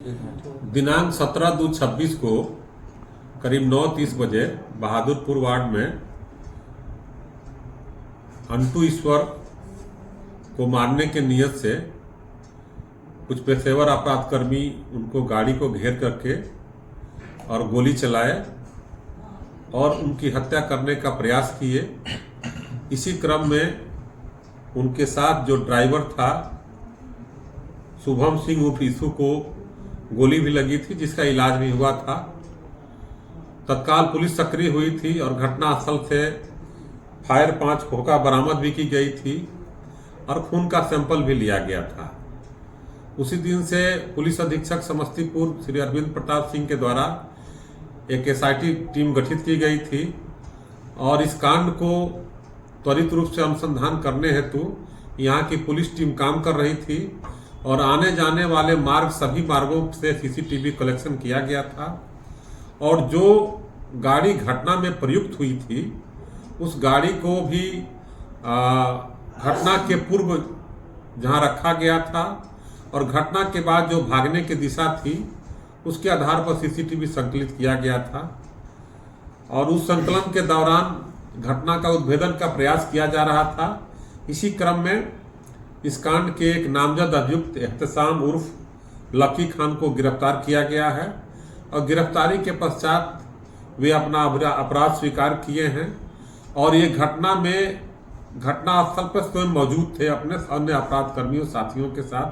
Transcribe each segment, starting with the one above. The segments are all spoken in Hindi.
दिनांक 17/2/26 को करीब 9:30 बजे बहादुरपुर वार्ड में अंटू ईश्वर को मारने के नियत से कुछ पेशेवर अपराधकर्मी उनको गाड़ी को घेर करके और गोली चलाए और उनकी हत्या करने का प्रयास किए। इसी क्रम में उनके साथ जो ड्राइवर था शुभम सिंह उर्फ ईसू को गोली भी लगी थी, जिसका इलाज भी हुआ था। तत्काल पुलिस सक्रिय हुई थी और घटनास्थल से फायर 5 खोखा बरामद भी की गई थी और खून का सैंपल भी लिया गया था। उसी दिन से पुलिस अधीक्षक समस्तीपुर श्री अरविंद प्रताप सिंह के द्वारा एक एसआईटी टीम गठित की गई थी और इस कांड को त्वरित रूप से अनुसंधान करने हेतु यहाँ की पुलिस टीम काम कर रही थी और आने जाने वाले मार्ग सभी मार्गों से सीसीटीवी कलेक्शन किया गया था और जो गाड़ी घटना में प्रयुक्त हुई थी उस गाड़ी को भी घटना के पूर्व जहां रखा गया था और घटना के बाद जो भागने की दिशा थी उसके आधार पर सीसीटीवी संकलित किया गया था और उस संकलन के दौरान घटना का उद्भेदन का प्रयास किया जा रहा था। इसी क्रम में इस कांड के एक नामजद अभियुक्त एहतसाम उर्फ लकी खान को गिरफ्तार किया गया है और गिरफ्तारी के पश्चात वे अपना अपराध स्वीकार किए हैं और ये घटनास्थल पर स्वयं मौजूद थे अपने अन्य अपराध कर्मियों साथियों के साथ।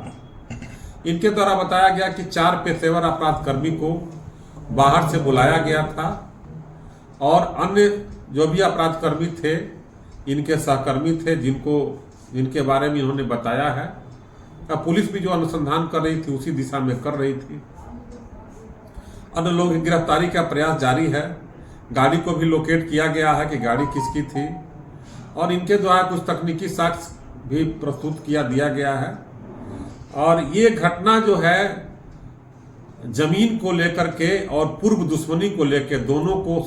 इनके द्वारा बताया गया कि 4 पेशेवर अपराध कर्मी को बाहर से बुलाया गया था और अन्य जो भी अपराध कर्मी थे इनके सहकर्मी थे जिनके बारे में इन्होंने बताया है। अब पुलिस भी जो अनुसंधान कर रही थी उसी दिशा में कर रही थी। अन्य लोगों की गिरफ्तारी का प्रयास जारी है। गाड़ी को भी लोकेट किया गया है कि गाड़ी किसकी थी और इनके द्वारा कुछ तकनीकी साक्ष्य भी प्रस्तुत दिया गया है। और ये घटना जो है जमीन को लेकर के और पूर्व दुश्मनी को लेकर दोनों को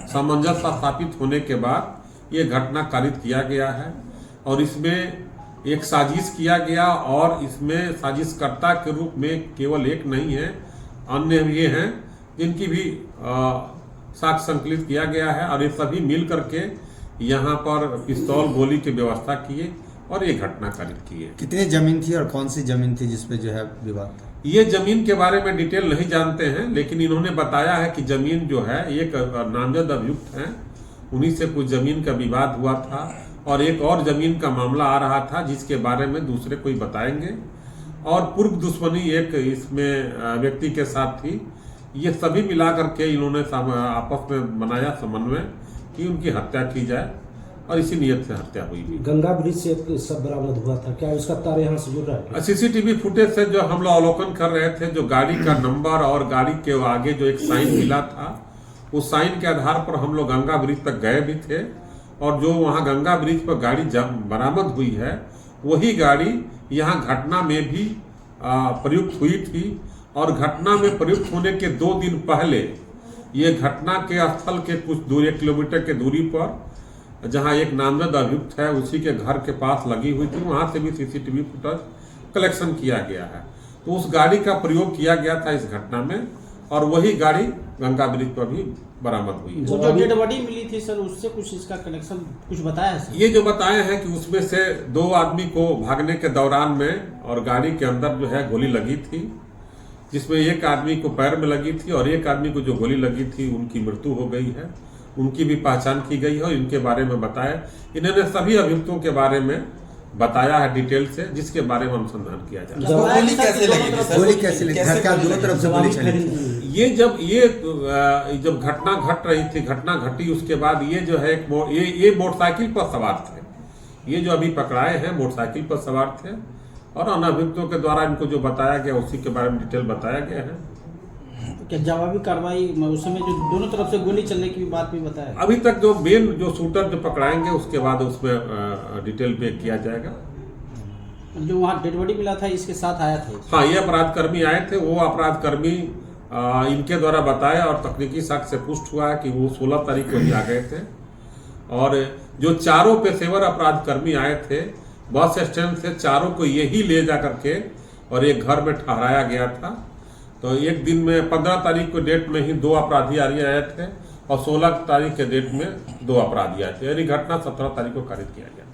सामंजस्य स्थापित होने के बाद ये घटना कारित किया गया है और इसमें एक साजिश किया गया और इसमें साजिशकर्ता के रूप में केवल एक नहीं है, अन्य भी हैं जिनकी भी साक्ष्य संकलित किया गया है और ये सभी मिल करके यहाँ पर पिस्तौल गोली की व्यवस्था किए और ये घटना कारित की है। कितनी जमीन थी और कौन सी जमीन थी जिसपे जो है विवाद था? ये जमीन के बारे में डिटेल नहीं जानते हैं, लेकिन इन्होंने बताया है कि जमीन जो है एक नामजद अभियुक्त हैं, उन्हीं से कुछ जमीन का विवाद हुआ था और एक और जमीन का मामला आ रहा था जिसके बारे में दूसरे कोई बताएंगे और पूर्व दुश्मनी एक इसमें व्यक्ति के साथ थी। ये सभी मिला करके इन्होंने आपस में बनाया समन्वय कि उनकी हत्या की जाए और इसी नियत से हत्या हुई भी। गंगा ब्रिज से सब बरामद हुआ था, क्या उसका तार यहाँ से जुड़ रहा है? सीसीटीवी फुटेज से जो हम लोग अवलोकन कर रहे थे, जो गाड़ी का नंबर और गाड़ी के आगे जो एक साइन मिला था उस साइन के आधार पर हम लोग गंगा ब्रिज तक गए भी थे और जो वहाँ गंगा ब्रिज पर गाड़ी बरामद हुई है वही गाड़ी यहाँ घटना में भी प्रयुक्त हुई थी और घटना में प्रयुक्त होने के 2 दिन पहले ये घटना के स्थल के कुछ दूर 1 किलोमीटर के दूरी पर जहां एक नामजद अभियुक्त है उसी के घर के पास लगी हुई थी, वहां से भी सीसीटीवी फुटेज कलेक्शन किया गया है। तो उस गाड़ी का प्रयोग किया गया था इस घटना में और वही गाड़ी गंगा ब्रिज पर भी बरामद हुई है। तो जो डेड बॉडी मिली थी सर उससे कुछ इसका कनेक्शन कुछ बताया है सर? ये जो बताए हैं कि उसमें से 2 आदमी को भागने के दौरान में और गाड़ी के अंदर जो है गोली लगी थी, जिसमें एक आदमी को पैर में लगी थी और एक आदमी को जो गोली लगी थी उनकी मृत्यु हो गई है। उनकी भी पहचान की गई है और इनके बारे में बताया। इन्होंने सभी अभियुक्तों के बारे में बताया है डिटेल से, जिसके बारे में अनुसंधान किया जा रहा है। गोली कैसे लगी? गोली कैसे लगी? घर का दोनों तरफ से गोली चली? ये जब घटना घट रही थी, घटना घटी उसके बाद ये जो है ये मोटरसाइकिल पर सवार थे। ये जो अभी पकड़ाए हैं मोटरसाइकिल पर सवार थे और अन्य अभियुक्तों के द्वारा इनको जो बताया गया उसी के बारे में डिटेल बताया गया है। क्या जवाबी कार्रवाई उस समय जो दोनों तरफ से गोली चलने की बात भी बताया? अभी तक जो मेन जो शूटर जो पकड़ाएंगे उसके बाद उसमें डिटेल पे किया जाएगा। जो वहाँ डेड बॉडी मिला था इसके साथ आया था? हाँ, ये अपराध कर्मी आए थे। वो अपराध कर्मी इनके द्वारा बताया और तकनीकी साक्ष्य से पुष्ट हुआ है कि वो 16 तारीख को ही आ गए थे और जो चारों पेशेवर अपराध कर्मी आए थे बस स्टैंड से चारों को यही ले जा करके और एक घर में ठहराया गया था तो एक दिन में 15 तारीख को डेट में ही 2 अपराधी आए थे और 16 तारीख के डेट में 2 अपराधी आए थे, यानी घटना 17 तारीख को कारित किया गया।